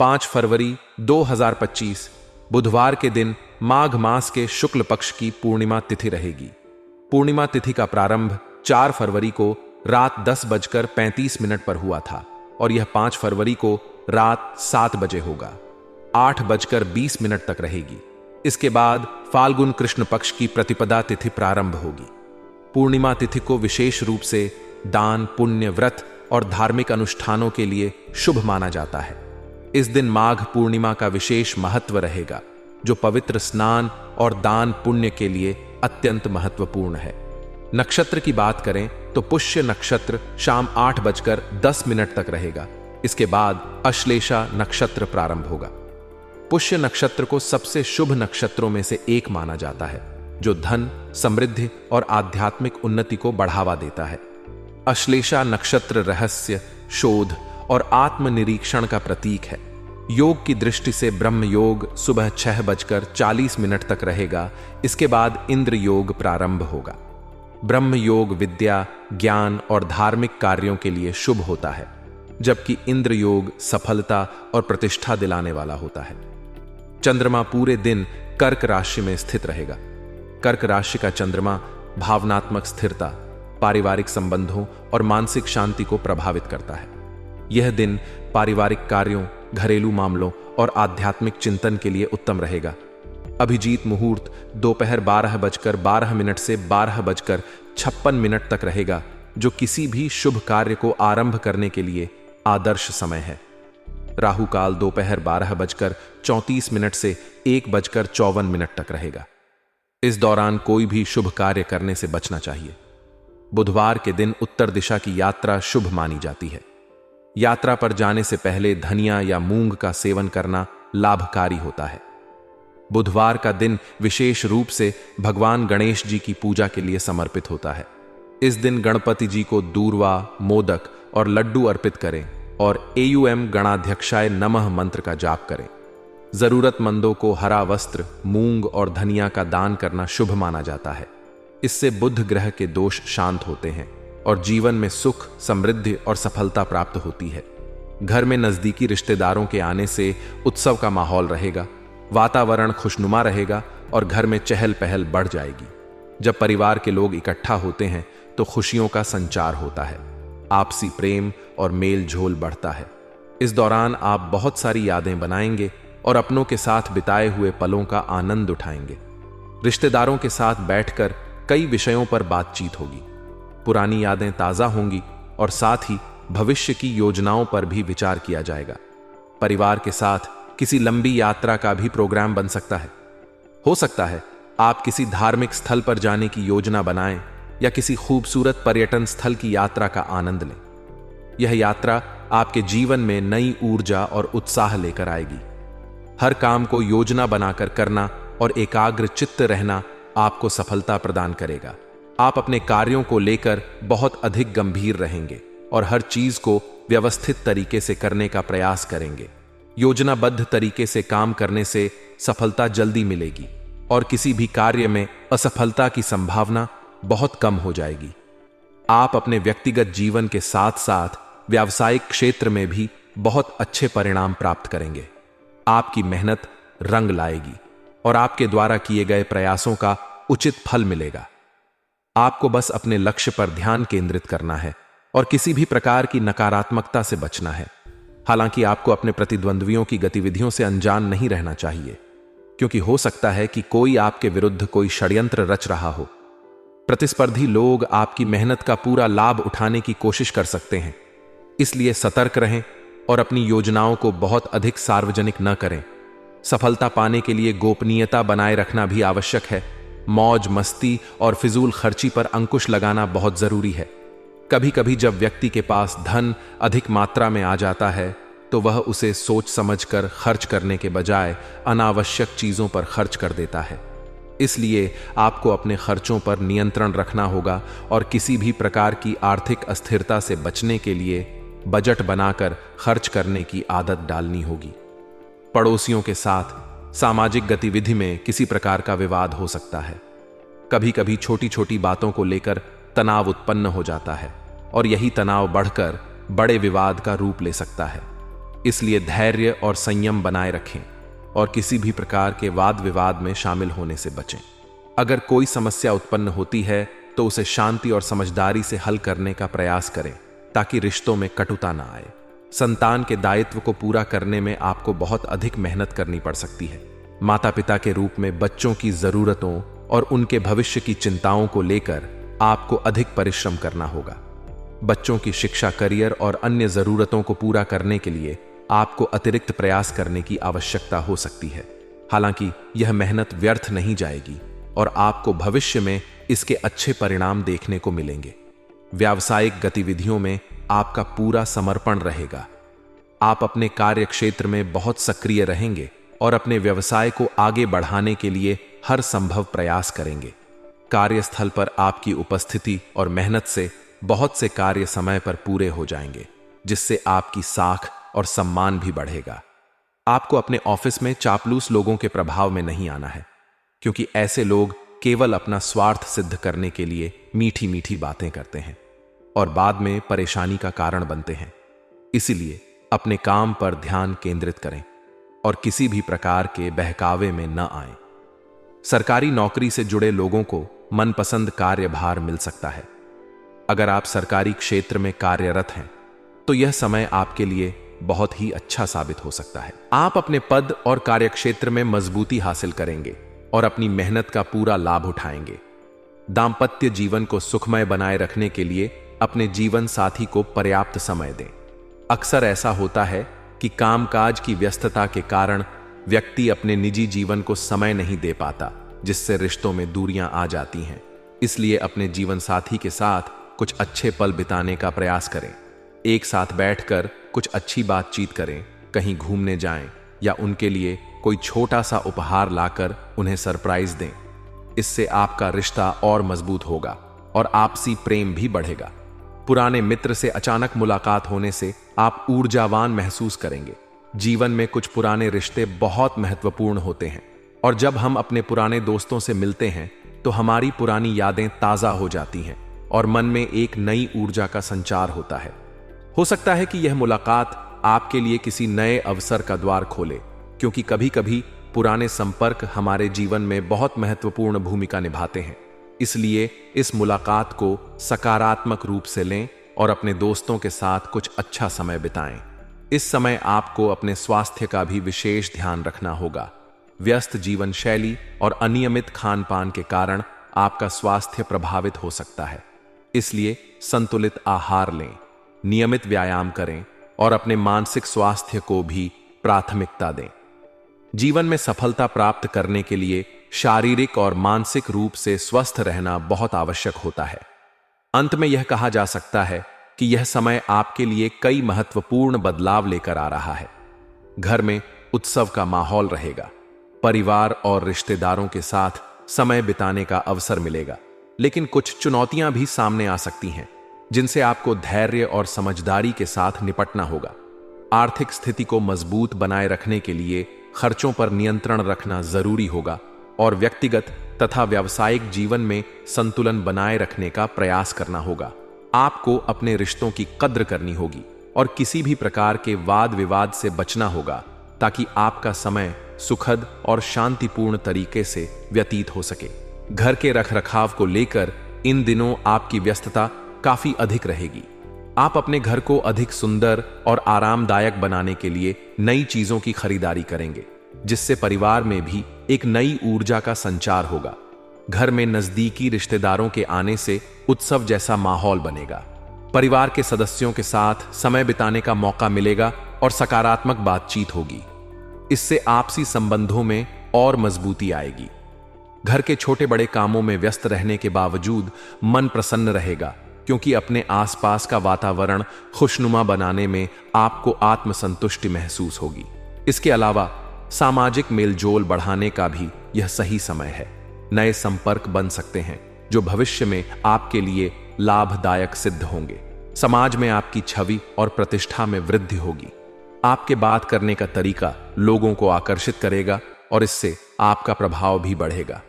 5 फरवरी 2025 बुधवार के दिन माघ मास के शुक्ल पक्ष की पूर्णिमा तिथि रहेगी। पूर्णिमा तिथि का प्रारंभ 4 फरवरी को रात 10:35 पर हुआ था और यह 5 फरवरी को रात 7 बजे होगा। 8:20 तक रहेगी। इसके बाद फाल्गुन कृष्ण पक्ष की प्रतिपदा तिथि प्रारंभ होगी। पूर्णिमा तिथि को विशेष रूप से दान, पुण्य, व्रत और धार्मिक अनुष्ठानों के लिए शुभ माना जाता है। इस दिन माघ पूर्णिमा का विशेष महत्व रहेगा, जो पवित्र स्नान और दान पुण्य के लिए अत्यंत महत्वपूर्ण है। नक्षत्र की बात करें तो पुष्य नक्षत्र शाम 8:10 तक रहेगा। इसके बाद अश्लेषा नक्षत्र प्रारंभ होगा। पुष्य नक्षत्र को सबसे शुभ नक्षत्रों में से एक माना जाता है, जो धन, समृद्धि और आध्यात्मिक उन्नति को बढ़ावा देता है। अश्लेषा नक्षत्र रहस्य, शोध और आत्मनिरीक्षण का प्रतीक है। योग की दृष्टि से ब्रह्म योग सुबह 6:40 तक रहेगा। इसके बाद इंद्र योग प्रारंभ होगा। ब्रह्म योग विद्या, ज्ञान और धार्मिक कार्यों के लिए शुभ होता है, जबकि इंद्र योग सफलता और प्रतिष्ठा दिलाने वाला होता है। चंद्रमा पूरे दिन कर्क राशि में स्थित रहेगा। कर्क राशि का चंद्रमा भावनात्मक स्थिरता, पारिवारिक संबंधों और मानसिक शांति को प्रभावित करता है। यह दिन पारिवारिक कार्यों, घरेलू मामलों और आध्यात्मिक चिंतन के लिए उत्तम रहेगा। अभिजीत मुहूर्त दोपहर 12:12 से 12:56 तक रहेगा, जो किसी भी शुभ कार्य को आरंभ करने के लिए आदर्श समय है। राहु काल दोपहर 12:34 से 1:54 तक रहेगा। इस दौरान कोई भी शुभ कार्य करने से बचना चाहिए। बुधवार के दिन उत्तर दिशा की यात्रा शुभ मानी जाती है। यात्रा पर जाने से पहले धनिया या मूंग का सेवन करना लाभकारी होता है। बुधवार का दिन विशेष रूप से भगवान गणेश जी की पूजा के लिए समर्पित होता है। इस दिन गणपति जी को दूर्वा, मोदक और लड्डू अर्पित करें और एयूएम गणाध्यक्षाय नमः मंत्र का जाप करें। जरूरतमंदों को हरा वस्त्र, मूंग और धनिया का दान करना शुभ माना जाता है। इससे बुध ग्रह के दोष शांत होते हैं और जीवन में सुख, समृद्धि और सफलता प्राप्त होती है। घर में नजदीकी रिश्तेदारों के आने से उत्सव का माहौल रहेगा। वातावरण खुशनुमा रहेगा और घर में चहल पहल बढ़ जाएगी। जब परिवार के लोग इकट्ठा होते हैं तो खुशियों का संचार होता है। आपसी प्रेम और मेल झोल बढ़ता है। इस दौरान आप बहुत सारी यादें बनाएंगे और अपनों के साथ बिताए हुए पलों का आनंद उठाएंगे। रिश्तेदारों के साथ बैठकर कई विषयों पर बातचीत होगी। पुरानी यादें ताजा होंगी और साथ ही भविष्य की योजनाओं पर भी विचार किया जाएगा। परिवार के साथ किसी लंबी यात्रा का भी प्रोग्राम बन सकता है। हो सकता है आप किसी धार्मिक स्थल पर जाने की योजना बनाएं या किसी खूबसूरत पर्यटन स्थल की यात्रा का आनंद लें। यह यात्रा आपके जीवन में नई ऊर्जा और उत्साह लेकर आएगी। हर काम को योजना बनाकर करना और एकाग्र चित्त रहना आपको सफलता प्रदान करेगा। आप अपने कार्यों को लेकर बहुत अधिक गंभीर रहेंगे और हर चीज को व्यवस्थित तरीके से करने का प्रयास करेंगे। योजनाबद्ध तरीके से काम करने से सफलता जल्दी मिलेगी और किसी भी कार्य में असफलता की संभावना बहुत कम हो जाएगी। आप अपने व्यक्तिगत जीवन के साथ साथ व्यावसायिक क्षेत्र में भी बहुत अच्छे परिणाम प्राप्त करेंगे। आपकी मेहनत रंग लाएगी और आपके द्वारा किए गए प्रयासों का उचित फल मिलेगा। आपको बस अपने लक्ष्य पर ध्यान केंद्रित करना है और किसी भी प्रकार की नकारात्मकता से बचना है। हालांकि आपको अपने प्रतिद्वंद्वियों की गतिविधियों से अनजान नहीं रहना चाहिए, क्योंकि हो सकता है कि कोई आपके विरुद्ध कोई षड्यंत्र रच रहा हो। प्रतिस्पर्धी लोग आपकी मेहनत का पूरा लाभ उठाने की कोशिश कर सकते हैं। इसलिए सतर्क रहें और अपनी योजनाओं को बहुत अधिक सार्वजनिक न करें। सफलता पाने के लिए गोपनीयता बनाए रखना भी आवश्यक है। मौज मस्ती और फिजूल खर्ची पर अंकुश लगाना बहुत जरूरी है। कभी कभी जब व्यक्ति के पास धन अधिक मात्रा में आ जाता है तो वह उसे सोच समझकर खर्च करने के बजाय अनावश्यक चीजों पर खर्च कर देता है। इसलिए आपको अपने खर्चों पर नियंत्रण रखना होगा और किसी भी प्रकार की आर्थिक अस्थिरता से बचने के लिए बजट बनाकर खर्च करने की आदत डालनी होगी। पड़ोसियों के साथ सामाजिक गतिविधि में किसी प्रकार का विवाद हो सकता है। कभी कभी छोटी छोटी बातों को लेकर तनाव उत्पन्न हो जाता है और यही तनाव बढ़कर बड़े विवाद का रूप ले सकता है। इसलिए धैर्य और संयम बनाए रखें और किसी भी प्रकार के वाद विवाद में शामिल होने से बचें। अगर कोई समस्या उत्पन्न होती है तो उसे शांति और समझदारी से हल करने का प्रयास करें ताकि रिश्तों में कटुता ना आए। संतान के दायित्व को पूरा करने में आपको बहुत अधिक मेहनत करनी पड़ सकती है। माता पिता के रूप में बच्चों की जरूरतों और उनके भविष्य की चिंताओं को लेकर आपको अधिक परिश्रम करना होगा। बच्चों की शिक्षा, करियर और अन्य जरूरतों को पूरा करने के लिए आपको अतिरिक्त प्रयास करने की आवश्यकता हो सकती है। हालांकि यह मेहनत व्यर्थ नहीं जाएगी और आपको भविष्य में इसके अच्छे परिणाम देखने को मिलेंगे। व्यावसायिक गतिविधियों में आपका पूरा समर्पण रहेगा। आप अपने कार्य क्षेत्र में बहुत सक्रिय रहेंगे और अपने व्यवसाय को आगे बढ़ाने के लिए हर संभव प्रयास करेंगे। कार्यस्थल पर आपकी उपस्थिति और मेहनत से बहुत से कार्य समय पर पूरे हो जाएंगे, जिससे आपकी साख और सम्मान भी बढ़ेगा। आपको अपने ऑफिस में चापलूस लोगों के प्रभाव में नहीं आना है, क्योंकि ऐसे लोग केवल अपना स्वार्थ सिद्ध करने के लिए मीठी मीठी बातें करते हैं और बाद में परेशानी का कारण बनते हैं। इसीलिए अपने काम पर ध्यान केंद्रित करें और किसी भी प्रकार के बहकावे में न आएं। सरकारी नौकरी से जुड़े लोगों को मनपसंद कार्यभार मिल सकता है। अगर आप सरकारी क्षेत्र में कार्यरत हैं तो यह समय आपके लिए बहुत ही अच्छा साबित हो सकता है। आप अपने पद और कार्यक्षेत्र में मजबूती हासिल करेंगे और अपनी मेहनत का पूरा लाभ उठाएंगे। दाम्पत्य जीवन को सुखमय बनाए रखने के लिए अपने जीवन साथी को पर्याप्त समय दें। अक्सर ऐसा होता है कि कामकाज की व्यस्तता के कारण व्यक्ति अपने निजी जीवन को समय नहीं दे पाता, जिससे रिश्तों में दूरियां आ जाती हैं। इसलिए अपने जीवन साथी के साथ कुछ अच्छे पल बिताने का प्रयास करें। एक साथ बैठकर कुछ अच्छी बातचीत करें, कहीं घूमने जाएं या उनके लिए कोई छोटा सा उपहार लाकर उन्हें सरप्राइज दें। इससे आपका रिश्ता और मजबूत होगा और आपसी प्रेम भी बढ़ेगा। पुराने मित्र से अचानक मुलाकात होने से आप ऊर्जावान महसूस करेंगे। जीवन में कुछ पुराने रिश्ते बहुत महत्वपूर्ण होते हैं और जब हम अपने पुराने दोस्तों से मिलते हैं तो हमारी पुरानी यादें ताज़ा हो जाती हैं और मन में एक नई ऊर्जा का संचार होता है। हो सकता है कि यह मुलाकात आपके लिए किसी नए अवसर का द्वार खोले, क्योंकि कभी कभी पुराने संपर्क हमारे जीवन में बहुत महत्वपूर्ण भूमिका निभाते हैं। इसलिए इस मुलाकात को सकारात्मक रूप से लें और अपने दोस्तों के साथ कुछ अच्छा समय बिताएं। इस समय आपको अपने स्वास्थ्य का भी विशेष ध्यान रखना होगा। व्यस्त जीवन शैली और अनियमित खान पान के कारण आपका स्वास्थ्य प्रभावित हो सकता है। इसलिए संतुलित आहार लें, नियमित व्यायाम करें और अपने मानसिक स्वास्थ्य को भी प्राथमिकता दें। जीवन में सफलता प्राप्त करने के लिए शारीरिक और मानसिक रूप से स्वस्थ रहना बहुत आवश्यक होता है। अंत में यह कहा जा सकता है कि यह समय आपके लिए कई महत्वपूर्ण बदलाव लेकर आ रहा है। घर में उत्सव का माहौल रहेगा, परिवार और रिश्तेदारों के साथ समय बिताने का अवसर मिलेगा, लेकिन कुछ चुनौतियां भी सामने आ सकती हैं, जिनसे आपको धैर्य और समझदारी के साथ निपटना होगा। आर्थिक स्थिति को मजबूत बनाए रखने के लिए खर्चों पर नियंत्रण रखना जरूरी होगा और व्यक्तिगत तथा व्यावसायिक जीवन में संतुलन बनाए रखने का प्रयास करना होगा। आपको अपने रिश्तों की कद्र करनी होगी और किसी भी प्रकार के वाद विवाद से बचना होगा, ताकि आपका समय सुखद और शांतिपूर्ण तरीके से व्यतीत हो सके। घर के रखरखाव को लेकर इन दिनों आपकी व्यस्तता काफी अधिक रहेगी। आप अपने घर को अधिक सुंदर और आरामदायक बनाने के लिए नई चीजों की खरीदारी करेंगे, जिससे परिवार में भी एक नई ऊर्जा का संचार होगा। घर में नजदीकी रिश्तेदारों के आने से उत्सव जैसा माहौल बनेगा। परिवार के सदस्यों के साथ समय बिताने का मौका मिलेगा और सकारात्मक बातचीत होगी। इससे आपसी संबंधों में और मजबूती आएगी। घर के छोटे बड़े कामों में व्यस्त रहने के बावजूद मन प्रसन्न रहेगा, क्योंकि अपने आसपास का वातावरण खुशनुमा बनाने में आपको आत्मसंतुष्टि महसूस होगी। इसके अलावा सामाजिक मेलजोल बढ़ाने का भी यह सही समय है। नए संपर्क बन सकते हैं जो भविष्य में आपके लिए लाभदायक सिद्ध होंगे। समाज में आपकी छवि और प्रतिष्ठा में वृद्धि होगी। आपके बात करने का तरीका लोगों को आकर्षित करेगा और इससे आपका प्रभाव भी बढ़ेगा।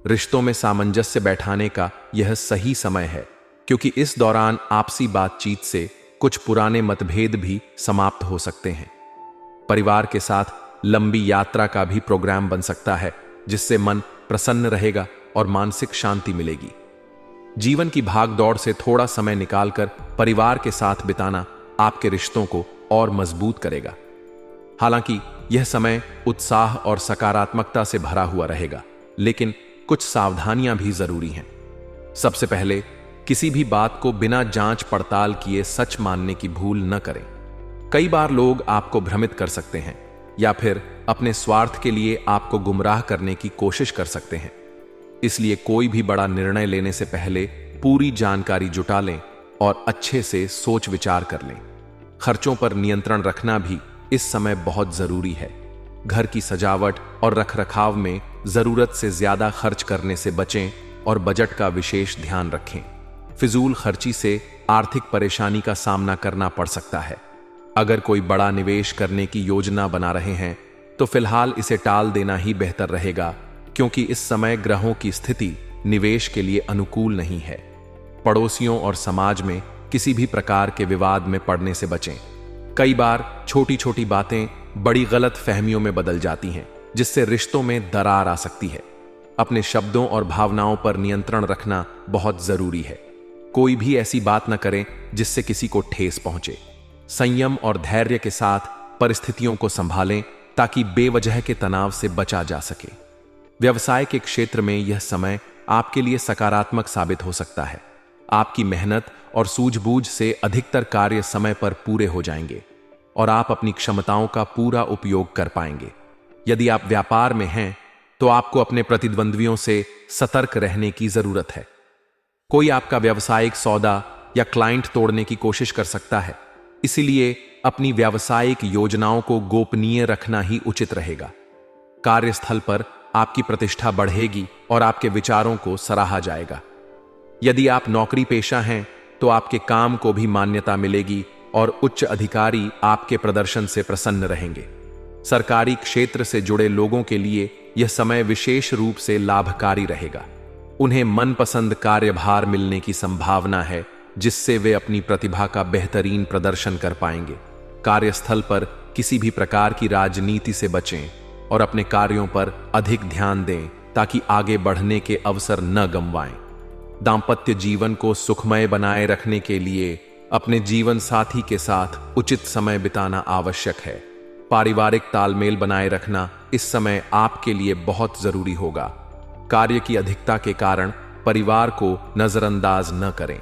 रिश्तों में सामंजस्य बैठाने का यह सही समय है, क्योंकि इस दौरान आपसी बातचीत से कुछ पुराने मतभेद भी समाप्त हो सकते हैं। परिवार के साथ लंबी यात्रा का भी प्रोग्राम बन सकता है, जिससे मन प्रसन्न रहेगा और मानसिक शांति मिलेगी। जीवन की भागदौड़ से थोड़ा समय निकालकर परिवार के साथ बिताना आपके रिश्तों को और मजबूत करेगा। हालांकि यह समय उत्साह और सकारात्मकता से भरा हुआ रहेगा, लेकिन कुछ सावधानियां भी जरूरी हैं। सबसे पहले, किसी भी बात को बिना जांच पड़ताल किए सच मानने की भूल न करें। कई बार लोग आपको भ्रमित कर सकते हैं या फिर अपने स्वार्थ के लिए आपको गुमराह करने की कोशिश कर सकते हैं। इसलिए कोई भी बड़ा निर्णय लेने से पहले पूरी जानकारी जुटा लें और अच्छे से सोच विचार कर लें। खर्चों पर नियंत्रण रखना भी इस समय बहुत जरूरी है। घर की सजावट और रखरखाव में जरूरत से ज्यादा खर्च करने से बचें और बजट का विशेष ध्यान रखें। फिजूल खर्ची से आर्थिक परेशानी का सामना करना पड़ सकता है। अगर कोई बड़ा निवेश करने की योजना बना रहे हैं तो फिलहाल इसे टाल देना ही बेहतर रहेगा, क्योंकि इस समय ग्रहों की स्थिति निवेश के लिए अनुकूल नहीं है। पड़ोसियों और समाज में किसी भी प्रकार के विवाद में पड़ने से बचें। कई बार छोटी छोटी बातें बड़ी गलत फहमियों में बदल जाती हैं, जिससे रिश्तों में दरार आ सकती है। अपने शब्दों और भावनाओं पर नियंत्रण रखना बहुत जरूरी है। कोई भी ऐसी बात न करें जिससे किसी को ठेस पहुंचे। संयम और धैर्य के साथ परिस्थितियों को संभालें ताकि बेवजह के तनाव से बचा जा सके। व्यवसाय के क्षेत्र में यह समय आपके लिए सकारात्मक साबित हो सकता है। आपकी मेहनत और सूझबूझ से अधिकतर कार्य समय पर पूरे हो जाएंगे और आप अपनी क्षमताओं का पूरा उपयोग कर पाएंगे। यदि आप व्यापार में हैं तो आपको अपने प्रतिद्वंद्वियों से सतर्क रहने की जरूरत है। कोई आपका व्यावसायिक सौदा या क्लाइंट तोड़ने की कोशिश कर सकता है, इसीलिए अपनी व्यावसायिक योजनाओं को गोपनीय रखना ही उचित रहेगा। कार्यस्थल पर आपकी प्रतिष्ठा बढ़ेगी और आपके विचारों को सराहा जाएगा। यदि आप नौकरी पेशा हैं तो आपके काम को भी मान्यता मिलेगी और उच्च अधिकारी आपके प्रदर्शन से प्रसन्न रहेंगे। सरकारी क्षेत्र से जुड़े लोगों के लिए यह समय विशेष रूप से लाभकारी रहेगा। उन्हें मनपसंद कार्यभार मिलने की संभावना है, जिससे वे अपनी प्रतिभा का बेहतरीन प्रदर्शन कर पाएंगे। कार्यस्थल पर किसी भी प्रकार की राजनीति से बचें और अपने कार्यों पर अधिक ध्यान दें ताकि आगे बढ़ने के अवसर न गंवाएं। दांपत्य जीवन को सुखमय बनाए रखने के लिए अपने जीवन साथी के साथ उचित समय बिताना आवश्यक है। पारिवारिक तालमेल बनाए रखना इस समय आपके लिए बहुत जरूरी होगा। कार्य की अधिकता के कारण परिवार को नजरअंदाज न करें।